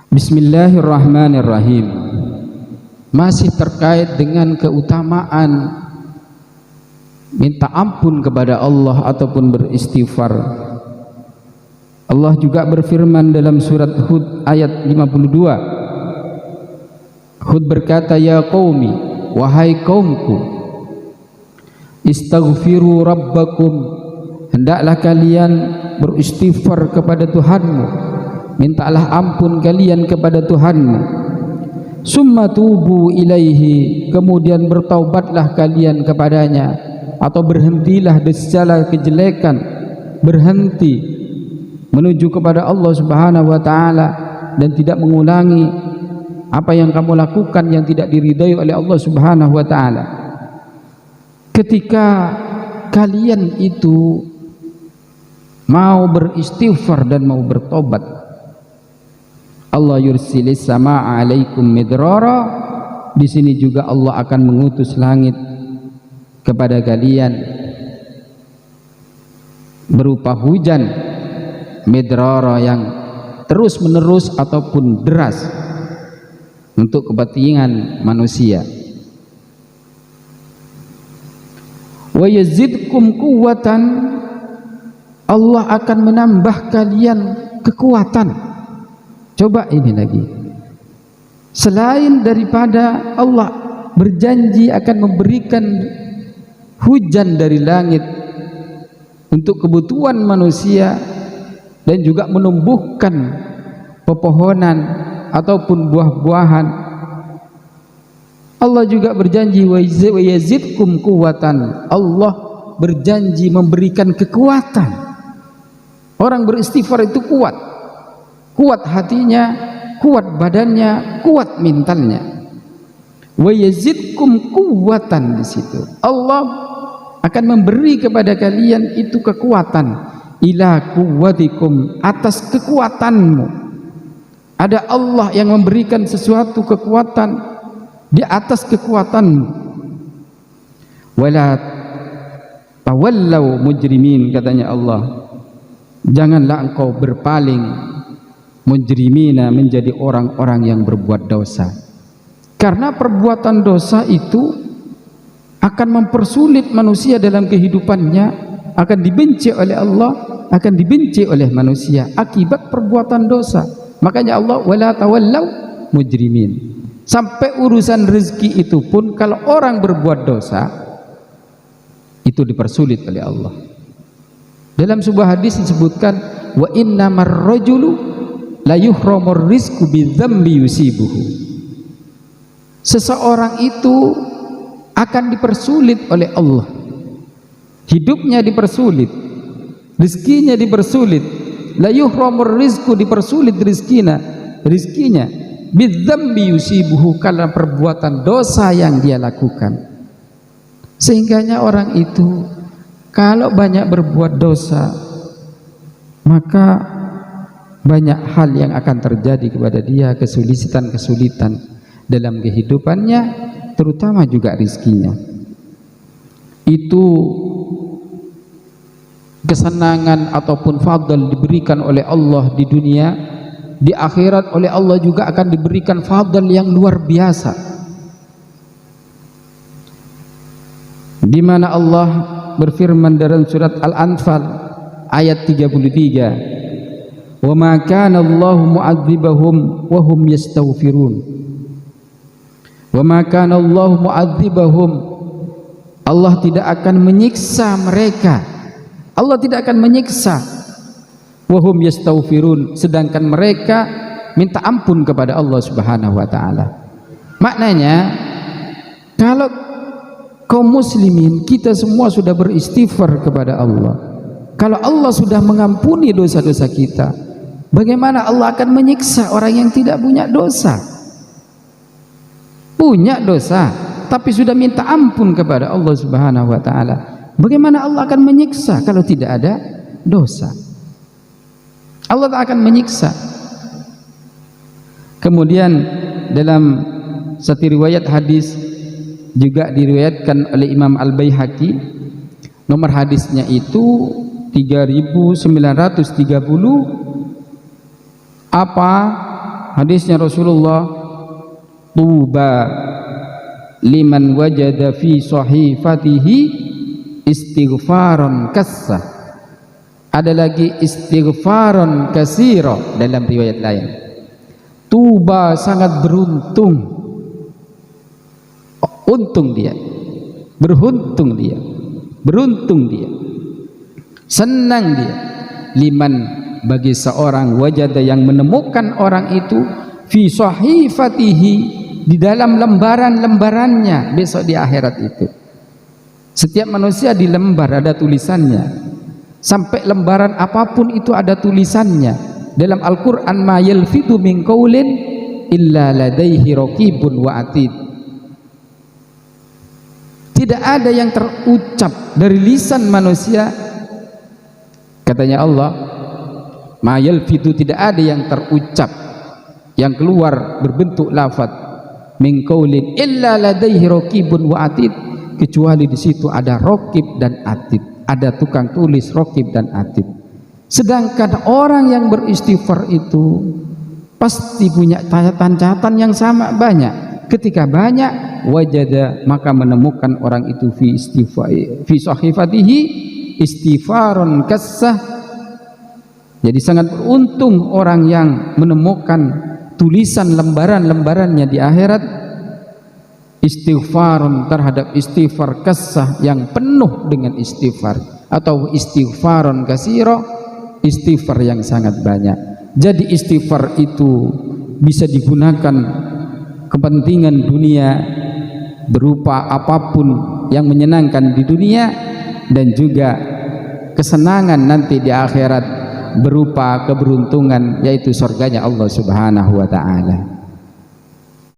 Bismillahirrahmanirrahim. Masih terkait dengan keutamaan minta ampun kepada Allah ataupun beristighfar. Allah juga berfirman dalam surat Hud ayat 52. Hud berkata, ya qaumi, wahai kaumku, istaghfiru rabbakum, hendaklah kalian beristighfar kepada Tuhanmu, mintalah ampun kalian kepada Tuhanmu. Summa tubu ilaihi, kemudian bertaubatlah kalian kepadanya, atau berhentilah dari segala kejelekan, berhenti menuju kepada Allah Subhanahu wa taala dan tidak mengulangi apa yang kamu lakukan yang tidak diridai oleh Allah Subhanahu wa taala. Ketika kalian itu mau beristighfar dan mau bertobat, Allah yursilis sama alaikum midrara, di sini juga Allah akan mengutus langit kepada kalian berupa hujan midrara yang terus menerus ataupun deras untuk kepentingan manusia. Wa yazidkum quwwatan, Allah akan menambah kalian kekuatan. Coba ini lagi, selain daripada Allah berjanji akan memberikan hujan dari langit untuk kebutuhan manusia dan juga menumbuhkan pepohonan ataupun buah-buahan, Allah juga berjanji wa yazidkum quwwatan, Allah berjanji memberikan kekuatan. Orang beristighfar itu kuat, kuat hatinya, kuat badannya, kuat mentalnya. Wa yazidkum quwwatan, di situ Allah akan memberi kepada kalian itu kekuatan, ila quwwatikum, atas kekuatanmu. Ada Allah yang memberikan sesuatu kekuatan di atas kekuatanmu. Wala tawallau mujrimin, katanya Allah, janganlah engkau berpaling mujrimina, menjadi orang-orang yang berbuat dosa. Karena perbuatan dosa itu akan mempersulit manusia dalam kehidupannya, akan dibenci oleh Allah, akan dibenci oleh manusia akibat perbuatan dosa. Makanya Allah wala tawallau mujrimin. Sampai urusan rezeki itu pun kalau orang berbuat dosa itu dipersulit oleh Allah. Dalam sebuah hadis disebutkan, wa innamar rajulu la yuhramur rizqu bidzambi yusibuhu. Seseorang itu akan dipersulit oleh Allah, hidupnya dipersulit, rezekinya dipersulit. La yuhramur rizqu, dipersulit rizkinya bidzambi yusibuhu, karena perbuatan dosa yang dia lakukan. Sehingganya orang itu kalau banyak berbuat dosa, maka banyak hal yang akan terjadi kepada dia, kesulitan-kesulitan dalam kehidupannya, terutama juga rizkinya. Itu kesenangan ataupun fadl diberikan oleh Allah di dunia, di akhirat oleh Allah juga akan diberikan fadl yang luar biasa, di mana Allah berfirman dalam surat Al-Anfal ayat 33, wa ma kana Allahu mu'adzibahum wa hum yastaghfirun. Wa ma kana Allahu mu'adzibahum, Allah tidak akan menyiksa mereka, Allah tidak akan menyiksa, wa hum yastaghfirun, sedangkan mereka minta ampun kepada Allah Subhanahu wa taala. Maknanya kalau kaum muslimin kita semua sudah beristighfar kepada Allah, kalau Allah sudah mengampuni dosa-dosa kita, bagaimana Allah akan menyiksa orang yang tidak punya dosa? Punya dosa tapi sudah minta ampun kepada Allah Subhanahu wa taala. Bagaimana Allah akan menyiksa kalau tidak ada dosa? Allah tak akan menyiksa. Kemudian dalam satu riwayat hadis juga diriwayatkan oleh Imam Al-Baihaqi, nomor hadisnya itu 3930, apa hadisnya Rasulullah, tuba liman wajada fi sahifatihi istighfaran kassah. Ada lagi istighfaran kasira dalam riwayat lain. Tuba sangat beruntung, untung dia, beruntung dia, beruntung dia, senang dia, liman bagi seorang wajada yang menemukan orang itu fi sahifatihi di dalam lembaran-lembarannya besok di akhirat itu. Setiap manusia di lembar ada tulisannya, sampai lembaran apapun itu ada tulisannya. Dalam Al-Quran, ma yalfidu min qaulin illa ladaihi raqibun wa atid. Tidak ada yang terucap dari lisan manusia, katanya Allah, ma yalfidu, tidak ada yang terucap, yang keluar berbentuk lafaz min qaulin illa ladaihi raqibun wa atid, kecuali di situ ada raqib dan atid, ada tukang tulis raqib dan atid. Sedangkan orang yang beristighfar itu pasti punya catatan yang sama banyak. Ketika banyak, wajada, maka menemukan orang itu fi sahifatihi istighfaron kassah. Jadi sangat beruntung orang yang menemukan tulisan lembaran-lembarannya di akhirat, istighfaron terhadap istighfar kassah yang penuh dengan istighfar, atau istighfaron kasiro, istighfar yang sangat banyak. Jadi istighfar itu bisa digunakan kepentingan dunia berupa apapun yang menyenangkan di dunia, dan juga kesenangan nanti di akhirat berupa keberuntungan, yaitu surganya Allah Subhanahu wa ta'ala.